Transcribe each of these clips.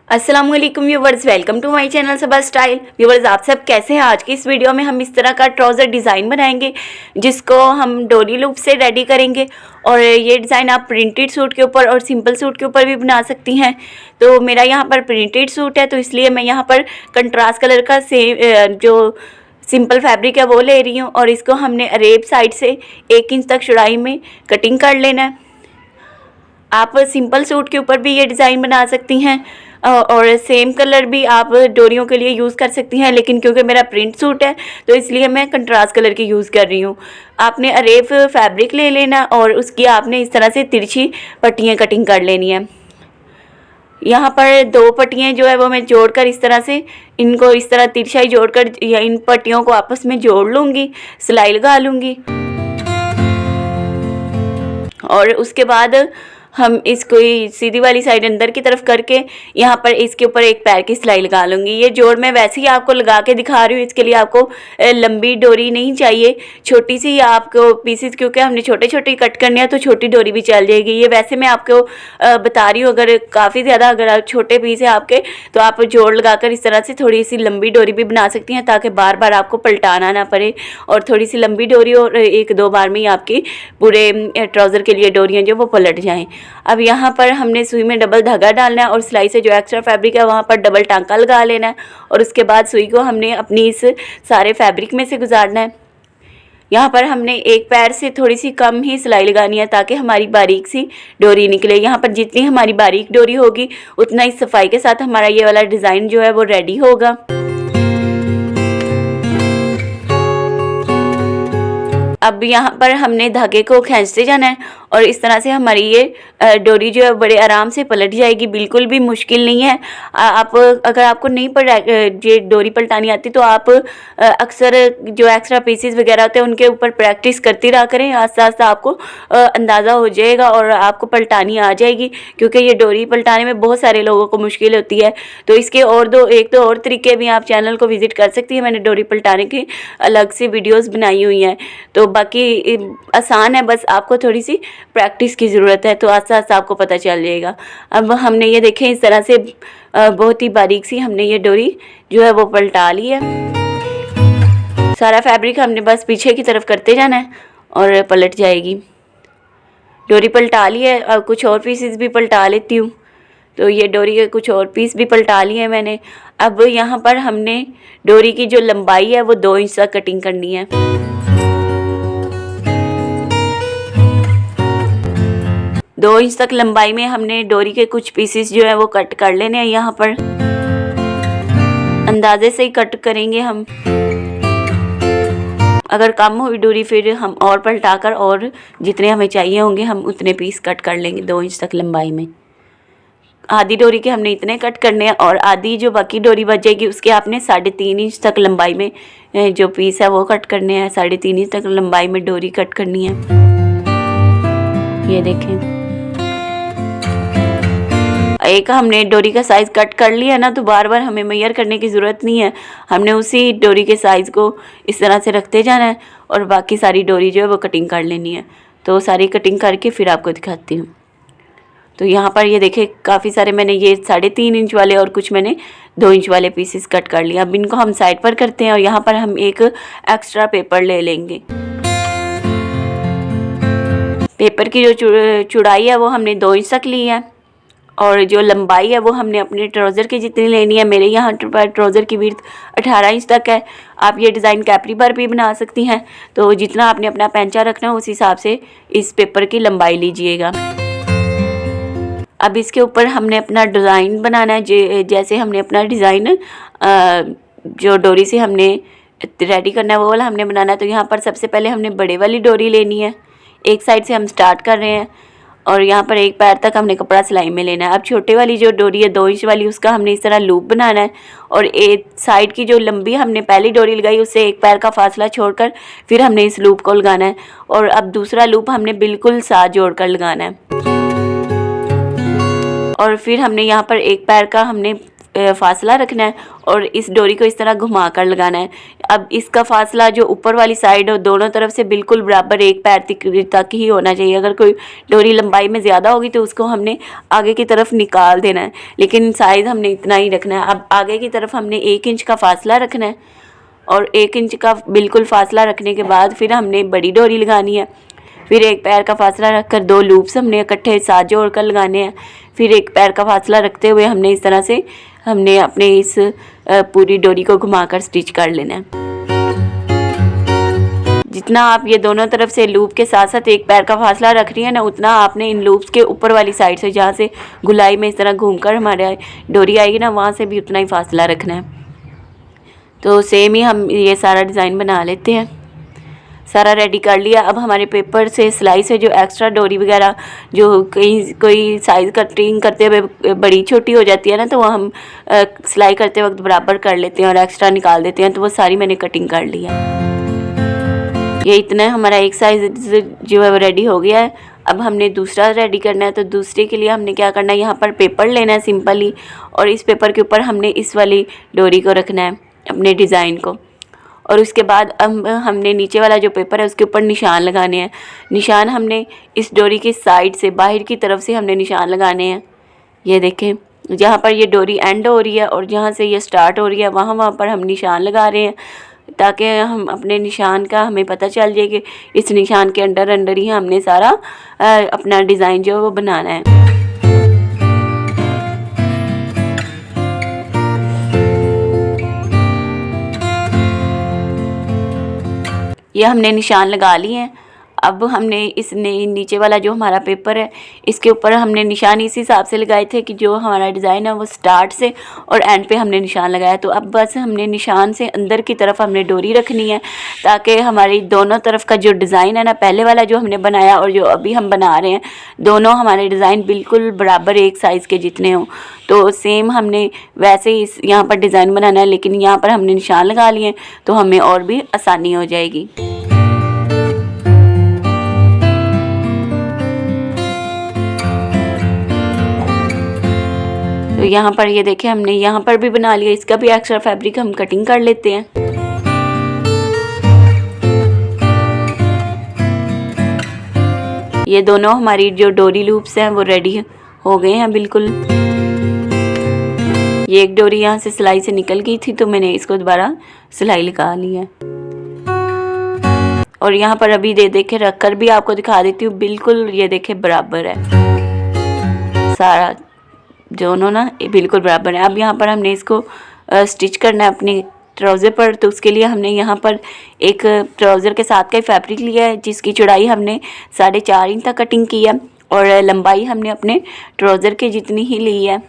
अस्सलाम वालेकुम viewers, welcome to my channel Saba style. Viewers, आप सब कैसे हैं? आज की इस वीडियो में हम इस तरह का ट्राउज़र डिज़ाइन बनाएंगे जिसको हम डोरी लूप से रेडी करेंगे। और ये डिज़ाइन आप प्रिंटेड सूट के ऊपर और सिंपल सूट के ऊपर भी बना सकती हैं। तो मेरा यहाँ पर प्रिंटेड सूट है, तो इसलिए मैं यहाँ पर कंट्रास्ट कलर का जो सिंपल फैब्रिक है वो ले रही हूँ। और इसको हमने अरेब साइड से 1 इंच तक चौड़ाई में कटिंग कर लेना है। आप सिंपल सूट के ऊपर भी ये डिज़ाइन बना सकती हैं और सेम कलर भी आप डोरियों के लिए यूज़ कर सकती हैं, लेकिन क्योंकि मेरा प्रिंट सूट है तो इसलिए मैं कंट्रास्ट कलर की यूज़ कर रही हूँ। आपने अरेब फैब्रिक ले लेना और उसकी आपने इस तरह से तिरछी पट्टियाँ कटिंग कर लेनी है। यहाँ पर 2 पट्टियाँ जो है वो मैं जोड़कर इस तरह से इनको इस तरह तिरछाई जोड़कर या इन पट्टियों को आपस में जोड़ लूँगी, सिलाई लगा लूँगी। और उसके बाद हम इसको सीधी वाली साइड अंदर की तरफ करके यहाँ पर इसके ऊपर एक पैर की सिलाई लगा लूँगी। ये जोड़ मैं वैसे ही आपको लगा के दिखा रही हूँ, इसके लिए आपको लंबी डोरी नहीं चाहिए, छोटी सी आपको पीसेस, क्योंकि हमने छोटे छोटे कट करने हैं तो छोटी डोरी भी चल जाएगी। ये वैसे मैं आपको बता रही हूँ, अगर काफ़ी ज़्यादा अगर छोटे पीस है आपके तो आप जोड़ लगाकर इस तरह से थोड़ी सी लंबी डोरी भी बना सकती हैं, ताकि बार बार आपको पलटाना ना पड़े। और थोड़ी सी लंबी डोरी और 1-2 बार में ही आपकी पूरे ट्राउज़र के लिए डोरियाँ जो वो पलट जाएँ। अब यहाँ पर हमने सुई में डबल धागा डालना है और सिलाई से जो एक्स्ट्रा फैब्रिक है वहाँ पर डबल टांका लगा लेना है। और उसके बाद सुई को हमने अपनी इस सारे फैब्रिक में से गुजारना है। यहाँ पर हमने एक पैर से थोड़ी सी कम ही सिलाई लगानी है ताकि हमारी बारीक सी डोरी निकले। यहाँ पर जितनी हमारी बारीक डोरी होगी उतना ही सफाई के साथ हमारा ये वाला डिज़ाइन जो है वो रेडी होगा। अब यहाँ पर हमने धागे को खींचते जाना है और इस तरह से हमारी ये डोरी जो है बड़े आराम से पलट जाएगी, बिल्कुल भी मुश्किल नहीं है। आप अगर आपको नहीं ये डोरी पलटानी आती तो आप अक्सर जो एक्स्ट्रा पीसेस वगैरह होते हैं उनके ऊपर प्रैक्टिस करती रहा करें, आस्ता आस्ता आपको अंदाज़ा हो जाएगा और आपको पलटानी आ जाएगी। क्योंकि ये डोरी पलटाने में बहुत सारे लोगों को मुश्किल होती है, तो इसके और एक दो और तरीके भी आप चैनल को विज़िट कर सकती हैं। मैंने डोरी पलटाने की अलग से वीडियोज़ बनाई हुई हैं, तो बाकी आसान है, बस आपको थोड़ी सी प्रैक्टिस की ज़रूरत है, तो आस्ता आस्ता आपको पता चल जाएगा। अब हमने ये देखें इस तरह से बहुत ही बारीक सी हमने ये डोरी जो है वो पलटा ली है। सारा फैब्रिक हमने बस पीछे की तरफ करते जाना है और पलट जाएगी। डोरी पलटा ली है। अब कुछ और पीसेस भी पलटा लेती हूँ, तो ये डोरी के कुछ और पीस भी पलटा लिए हैं मैंने। अब यहाँ पर हमने डोरी की जो लंबाई है वो 2 इंच तक कटिंग करनी है। 2 इंच तक लंबाई में हमने डोरी के कुछ पीसेस जो है वो कट कर लेने हैं। यहाँ पर अंदाजे से ही कट करेंगे हम, अगर कम हुई डोरी फिर हम और पलटाकर और जितने हमें चाहिए होंगे हम उतने पीस कट कर लेंगे 2 इंच तक लंबाई में। आधी डोरी के हमने इतने कट करने हैं और आधी जो बाकी डोरी बच जाएगी उसके आपने 3.5 इंच तक लंबाई में जो पीस है वो कट करने हैं। 3.5 इंच तक लंबाई में डोरी कट करनी है। ये देखें, एक हमने डोरी का साइज़ कट कर लिया ना, तो बार बार हमें मेजर करने की ज़रूरत नहीं है। हमने उसी डोरी के साइज़ को इस तरह से रखते जाना है और बाकी सारी डोरी जो है वो कटिंग कर लेनी है। तो सारी कटिंग करके फिर आपको दिखाती हूँ। तो यहाँ पर ये देखें, काफ़ी सारे मैंने ये 3.5 इंच वाले और कुछ मैंने 2 इंच वाले पीसेस कट कर लिया। अब इनको हम साइड पर करते हैं और यहाँ पर हम एक एक्स्ट्रा पेपर ले लेंगे। पेपर की जो चौड़ाई है वो हमने 2 इंच तक ली है और जो लंबाई है वो हमने अपने ट्राउज़र की जितनी लेनी है। मेरे यहाँ ट्राउज़र की विड्थ 18 इंच तक है। आप ये डिज़ाइन कैपरी पर भी बना सकती हैं, तो जितना आपने अपना पैंचा रखना है उस हिसाब से इस पेपर की लंबाई लीजिएगा। अब इसके ऊपर हमने अपना डिज़ाइन बनाना है। जैसे हमने अपना डिज़ाइन जो डोरी से हमने रेडी करना है वो वाला हमने बनाना है। तो यहाँ पर सबसे पहले हमने बड़े वाली डोरी लेनी है, एक साइड से हम स्टार्ट कर रहे हैं और यहाँ पर एक पैर तक हमने कपड़ा सिलाई में लेना है। अब छोटे वाली जो डोरी है 2 इंच वाली, उसका हमने इस तरह लूप बनाना है और एक साइड की जो लंबी हमने पहली डोरी लगाई उससे एक पैर का फासला छोड़कर फिर हमने इस लूप को लगाना है और अब दूसरा लूप हमने बिल्कुल साथ जोड़कर लगाना है। और फिर हमने यहाँ पर एक पैर का हमने फासला रखना है और इस डोरी को इस तरह घुमा कर लगाना है। अब इसका फासला जो ऊपर वाली साइड और दोनों तरफ से बिल्कुल बराबर एक पैर तक ही होना चाहिए। अगर कोई डोरी लंबाई में ज़्यादा होगी तो उसको हमने आगे की तरफ निकाल देना है, लेकिन साइज़ हमने इतना ही रखना है। अब आगे की तरफ हमने 1 इंच का फासला रखना है और 1 इंच का बिल्कुल फासला रखने के बाद फिर हमने बड़ी डोरी लगानी है। फिर 1 पैर का फासला रखकर 2 लूप्स हमने इकट्ठे साथ जोड़ कर लगाने हैं। फिर 1 पैर का फासला रखते हुए हमने इस तरह से हमने अपने इस पूरी डोरी को घुमाकर स्टिच कर लेना है। जितना आप ये दोनों तरफ से लूप के साथ साथ 1 पैर का फासला रख रही है ना, उतना आपने इन लूप्स के ऊपर वाली साइड से जहाँ से गुलाई में इस तरह घूमकर हमारे डोरी आएगी ना, वहाँ से भी उतना ही फासला रखना है। तो सेम ही हम ये सारा डिज़ाइन बना लेते हैं। सारा रेडी कर लिया। अब हमारे पेपर से सिलाई से जो एक्स्ट्रा डोरी वगैरह जो कोई साइज़ कटिंग करते हुए बड़ी छोटी हो जाती है ना, तो वो हम सिलाई करते वक्त बराबर कर लेते हैं और एक्स्ट्रा निकाल देते हैं। तो वो सारी मैंने कटिंग कर ली है। ये इतना हमारा एक साइज़ जो है वो रेडी हो गया है। अब हमने दूसरा रेडी करना है। तो दूसरे के लिए हमने क्या करना है, यहाँ पर पेपर लेना है सिंपली, और इस पेपर के ऊपर हमने इस वाली डोरी को रखना है, अपने डिज़ाइन को। और उसके बाद अब हमने नीचे वाला जो पेपर है उसके ऊपर निशान लगाने हैं। निशान हमने इस डोरी की साइड से बाहर की तरफ से हमने निशान लगाने हैं। ये देखें, जहाँ पर ये डोरी एंड हो रही है और जहाँ से ये स्टार्ट हो रही है वहाँ पर हम निशान लगा रहे हैं, ताकि हम अपने निशान का हमें पता चल जाए कि इस निशान के अंदर ही हमने सारा अपना डिज़ाइन जो है वो बनाना है। ये हमने निशान लगा लिए हैं। अब हमने इसने नीचे वाला जो हमारा पेपर है इसके ऊपर हमने निशान इस हिसाब से लगाए थे कि जो हमारा डिज़ाइन है वो स्टार्ट से और एंड पे हमने निशान लगाया। तो अब बस हमने निशान से अंदर की तरफ हमने डोरी रखनी है, ताकि हमारी दोनों तरफ का जो डिज़ाइन है ना, पहले वाला जो हमने बनाया और जो अभी हम बना रहे हैं, दोनों हमारे डिज़ाइन बिल्कुल बराबर एक साइज़ के जितने हों। तो सेम हमने वैसे ही यहाँ पर डिज़ाइन बनाना है, लेकिन यहाँ पर हमने निशान लगा लिए तो हमें और भी आसानी हो जाएगी। तो यहाँ पर ये देखें, हमने यहाँ पर भी बना लिया। इसका भी एक्स्ट्रा फैब्रिक हम कटिंग कर लेते हैं। ये दोनों हमारी जो डोरी लूप्स हैं वो रेडी हो गए हैं बिल्कुल। ये एक डोरी यहाँ से सिलाई से निकल गई थी तो मैंने इसको दोबारा सिलाई लगा ली है। और यहाँ पर अभी देखे रख कर भी आपको दिखा देती हूँ, बिल्कुल ये देखे बराबर है सारा, दोनों ना बिल्कुल बराबर है। अब यहाँ पर हमने इसको स्टिच करना है अपने ट्राउज़र पर। तो उसके लिए हमने यहाँ पर एक ट्राउज़र के साथ का ही फैब्रिक लिया है, जिसकी चौड़ाई हमने 4.5 इंच तक कटिंग की है और लंबाई हमने अपने ट्राउज़र के जितनी ही ली है।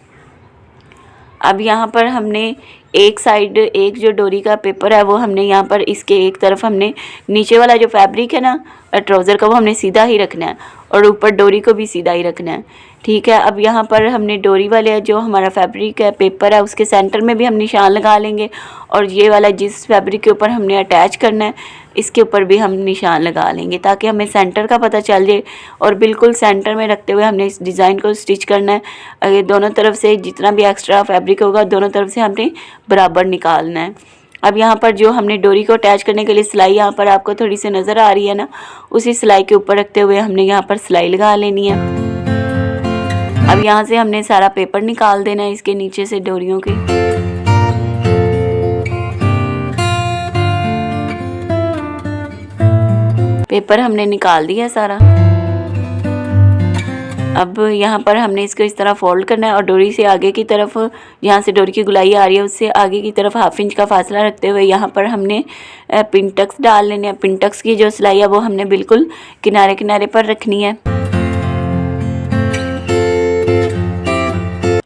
अब यहाँ पर हमने एक साइड, एक जो डोरी का पेपर है वो हमने यहाँ पर इसके एक तरफ हमने नीचे वाला जो फैब्रिक है ना ट्राउज़र का, वो हमने सीधा ही रखना है और ऊपर डोरी को भी सीधा ही रखना है। ठीक है। अब यहाँ पर हमने डोरी वाले जो हमारा फैब्रिक है, पेपर है, उसके सेंटर में भी हम निशान लगा लेंगे और ये वाला जिस फैब्रिक के ऊपर हमने अटैच करना है इसके ऊपर भी हम निशान लगा लेंगे, ताकि हमें सेंटर का पता चल जाए। और बिल्कुल सेंटर में रखते हुए हमने इस डिज़ाइन को स्टिच करना है। दोनों तरफ से जितना भी एक्स्ट्रा फैब्रिक होगा दोनों तरफ से हमने बराबर निकालना है। अब यहाँ पर जो हमने डोरी को अटैच करने के लिए सिलाई यहाँ पर आपको थोड़ी सी नज़र आ रही है ना, उसी सिलाई के ऊपर रखते हुए हमने यहाँ पर सिलाई लगा लेनी है। अब यहाँ से हमने सारा पेपर निकाल देना है इसके नीचे से डोरियों के। पेपर हमने निकाल दिया सारा। अब यहाँ पर हमने इसको इस तरह फोल्ड करना है और डोरी से आगे की तरफ, जहाँ से डोरी की गुलाई आ रही है उससे आगे की तरफ 1/2 इंच का फासला रखते हुए यहाँ पर हमने पिनटक्स डाल लेने हैं। पिनटक्स की जो सिलाई है वो हमने बिल्कुल किनारे किनारे पर रखनी है।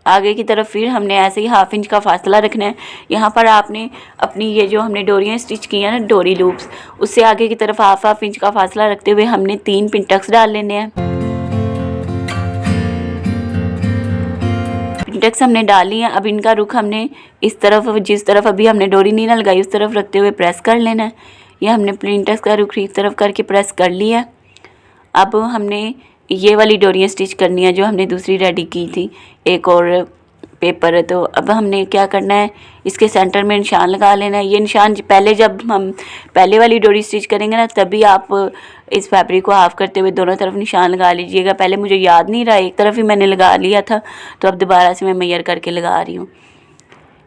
आगे की तरफ फिर हमने ऐसे ही 1/2 इंच का फासला रखना है। यहाँ पर आपने अपनी ये जो हमने डोरियाँ स्टिच की हैं ना, डोरी लूप्स, उससे आगे की तरफ 1/2 इंच का फासला रखते हुए हमने 3 पिनटक्स डाल लेने हैं। पिनटक्स हमने डाली हैं। अब इनका रुख हमने इस तरफ, जिस तरफ अभी हमने डोरी नहीं ना लगाई उस तरफ रखते हुए प्रेस कर लेना है। ये हमने पिनटक्स का रुख इस तरफ करके प्रेस कर लिया। अब हमने ये वाली डोरियाँ स्टिच करनी है जो हमने दूसरी रेडी की थी एक और पेपर है। तो अब हमने क्या करना है, इसके सेंटर में निशान लगा लेना है। ये निशान पहले जब हम पहले वाली डोरी स्टिच करेंगे ना, तभी आप इस फैब्रिक को हाफ करते हुए दोनों तरफ निशान लगा लीजिएगा। पहले मुझे याद नहीं रहा, एक तरफ ही मैंने लगा लिया था, तो अब दोबारा से मैं मेजर करके लगा रही हूँ।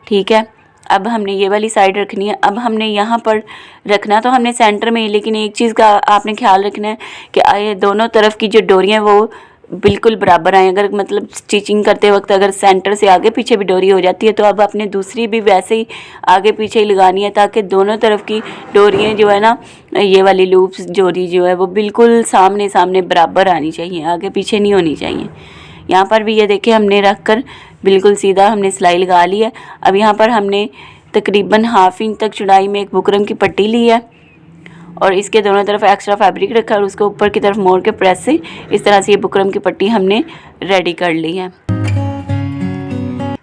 ठीक है, अब हमने ये वाली साइड रखनी है। अब हमने यहाँ पर रखना तो हमने सेंटर में ही, लेकिन एक चीज़ का आपने ख्याल रखना है कि दोनों तरफ की जो डोरियाँ वो बिल्कुल बराबर आए। अगर मतलब स्टिचिंग करते वक्त अगर सेंटर से आगे पीछे भी डोरी हो जाती है, तो अब आपने दूसरी भी वैसे ही आगे पीछे ही लगानी है, ताकि दोनों तरफ की डोरियाँ जो है ना, ये वाली लूप्स डोरी जो है वो बिल्कुल सामने सामने बराबर आनी चाहिए, आगे पीछे नहीं होनी चाहिए। यहाँ पर भी ये देखिए हमने रख कर बिल्कुल सीधा हमने सिलाई लगा ली है। अब यहाँ पर हमने तकरीबन 1/2 इंच तक चौड़ाई में एक बुकरम की पट्टी ली है और इसके दोनों तरफ एक्स्ट्रा फैब्रिक रखा और उसको ऊपर की तरफ मोड़ के प्रेस से इस तरह से ये बुकरम की पट्टी हमने रेडी कर ली है।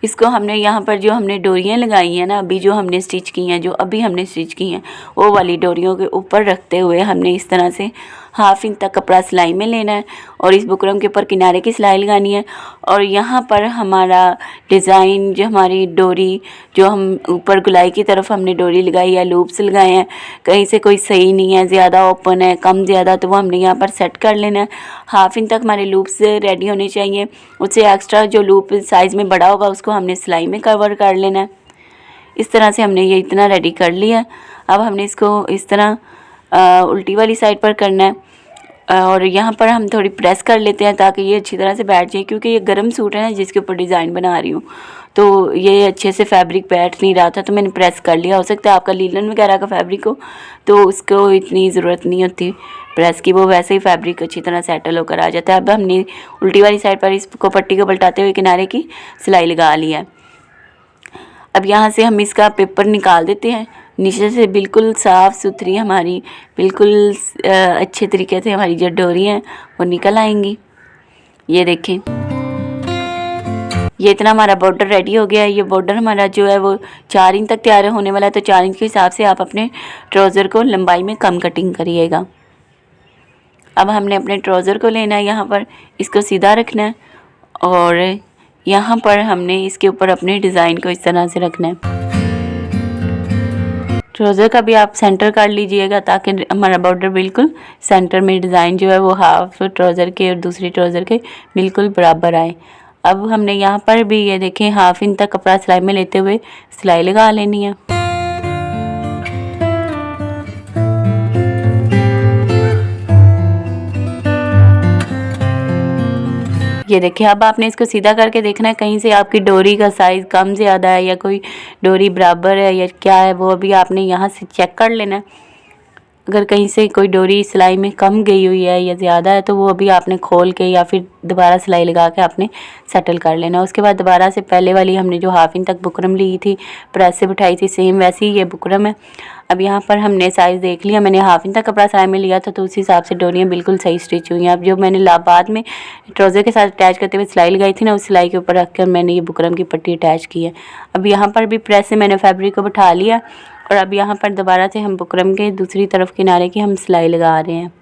इसको हमने यहाँ पर जो हमने डोरियाँ लगाई हैं ना, अभी जो हमने स्टिच की हैं, जो अभी हमने स्टिच की हैं, वो वाली डोरियों के ऊपर रखते हुए हमने इस तरह से 1/2 इंच तक कपड़ा सिलाई में लेना है और इस बुकरम के ऊपर किनारे की सिलाई लगानी है। और यहाँ पर हमारा डिज़ाइन, जो हमारी डोरी, जो हम ऊपर गुलाई की तरफ हमने डोरी लगाई है, लूप्स लगाए हैं, कहीं से कोई सही नहीं है, ज़्यादा ओपन है, कम ज़्यादा, तो वो हमने यहाँ पर सेट कर लेना है। 1/2 इंच तक हमारे लूप्स रेडी होने चाहिए। उससे एक्स्ट्रा जो लूप साइज़ में बड़ा होगा उसको हमने सिलाई में कवर कर लेना है। इस तरह से हमने ये इतना रेडी कर लिया। अब हमने इसको इस तरह उल्टी वाली साइड पर करना है और यहाँ पर हम थोड़ी प्रेस कर लेते हैं ताकि ये अच्छी तरह से बैठ जाए, क्योंकि ये गर्म सूट है ना जिसके ऊपर डिज़ाइन बना रही हूँ, तो ये अच्छे से फैब्रिक बैठ नहीं रहा था, तो मैंने प्रेस कर लिया। हो सकता है आपका लीलन वगैरह का फैब्रिक हो तो उसको इतनी ज़रूरत नहीं होती प्रेस की, वो वैसे ही फैब्रिक अच्छी तरह सेटल होकर आ जाता है। अब हमने उल्टी वाली साइड पर इसको पट्टी को पलटाते हुए किनारे की सिलाई लगा ली है। अब यहाँ से हम इसका पेपर निकाल देते हैं। नीचे से बिल्कुल साफ़ सुथरी हमारी बिल्कुल अच्छे तरीके से हमारी जो डोरी हैं वो निकल आएंगी। ये देखें, ये इतना हमारा बॉर्डर रेडी हो गया है। ये बॉर्डर हमारा जो है वो 4 इंच तक तैयार होने वाला है, तो 4 इंच के हिसाब से आप अपने ट्राउज़र को लंबाई में कम कटिंग करिएगा। अब हमने अपने ट्राउज़र को लेना है, यहाँ पर इसको सीधा रखना है और यहाँ पर हमने इसके ऊपर अपने डिज़ाइन को इस तरह से रखना है। ट्राउज़र का भी आप सेंटर कर लीजिएगा ताकि हमारा बॉर्डर बिल्कुल सेंटर में डिज़ाइन जो है वो हाफ ट्राउज़र के और दूसरी ट्राउज़र के बिल्कुल बराबर आए। अब हमने यहाँ पर भी ये देखें 1/2 इंच तक कपड़ा सिलाई में लेते हुए सिलाई लगा लेनी है। ये देखिए, अब आपने इसको सीधा करके देखना है कहीं से आपकी डोरी का साइज़ कम ज़्यादा है या कोई डोरी बराबर है या क्या है, वो अभी आपने यहाँ से चेक कर लेना है। अगर कहीं से कोई डोरी सिलाई में कम गई हुई है या ज़्यादा है तो वो अभी आपने खोल के या फिर दोबारा सिलाई लगा के आपने सेटल कर लेना। उसके बाद दोबारा से पहले वाली हमने जो 1/2 इंच तक बुकरम ली थी, प्रेस से बिठाई थी, सेम वैसी ही ये बुकरम है। अब यहाँ पर हमने साइज़ देख लिया, मैंने 1/2 इंच तक कपड़ा सिलाई में लिया था तो उसी हिसाब से डोरियाँ बिल्कुल सही स्टिच हुई हैं। अब जो मैंने बाद में ट्राउज़र के साथ अटैच करते हुए सिलाई लगाई थी ना, उस सिलाई के ऊपर रख कर मैंने ये बुकरम की पट्टी अटैच की है। अब यहाँ पर भी प्रेस से मैंने फैब्रिक को बिठा लिया और अब यहाँ पर दोबारा से हम बुकरम के दूसरी तरफ किनारे की हम सिलाई लगा रहे हैं।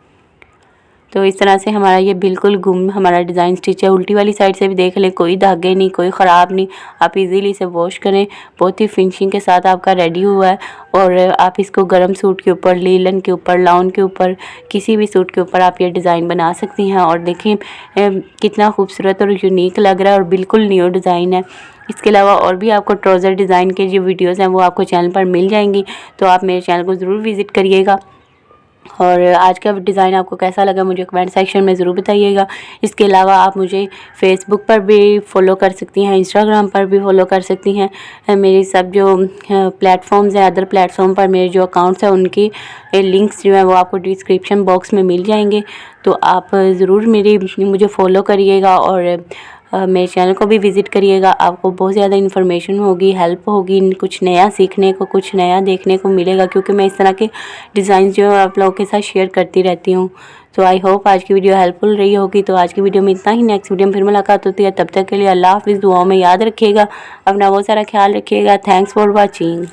तो इस तरह से हमारा ये बिल्कुल गुम हमारा डिज़ाइन स्टिच है। उल्टी वाली साइड से भी देख लें, कोई धागे नहीं, कोई ख़राब नहीं। आप इजीली इसे वॉश करें, बहुत ही फिनिशिंग के साथ आपका रेडी हुआ है। और आप इसको गर्म सूट के ऊपर, लीलन के ऊपर, लाउन के ऊपर, किसी भी सूट के ऊपर आप ये डिज़ाइन बना सकती हैं। और देखें कितना खूबसूरत और यूनिक लग रहा है और बिल्कुल न्यू डिज़ाइन है। इसके अलावा और भी आपको ट्राउज़र डिज़ाइन के जो वीडियोस हैं वो आपको चैनल पर मिल जाएंगी, तो आप मेरे चैनल को ज़रूर विज़िट करिएगा। और आज का डिज़ाइन आपको कैसा लगा मुझे कमेंट सेक्शन में ज़रूर बताइएगा। इसके अलावा आप मुझे फेसबुक पर भी फॉलो कर सकती हैं, इंस्टाग्राम पर भी फॉलो कर सकती हैं। मेरी सब जो प्लेटफॉर्म्स हैं, अदर प्लेटफॉर्म पर मेरे जो अकाउंट्स हैं उनकी लिंक्स जो हैं वो आपको डिस्क्रिप्शन बॉक्स में मिल जाएंगे, तो आप ज़रूर मुझे फ़ॉलो करिएगा और मेरे चैनल को भी विज़िट करिएगा। आपको बहुत ज़्यादा इन्फॉर्मेशन होगी, हेल्प होगी, कुछ नया सीखने को, कुछ नया देखने को मिलेगा, क्योंकि मैं इस तरह के डिज़ाइन जो आप लोगों के साथ शेयर करती रहती हूँ। तो आई होप आज की वीडियो हेल्पफुल रही होगी। तो आज की वीडियो में इतना ही, नेक्स्ट वीडियो में फिर मुलाकात होती है। तब तक के लिए अल्लाह हाफ़िज़। दुआओं में याद रखिएगा, अपना बहुत सारा ख्याल रखिएगा। Thanks for watching.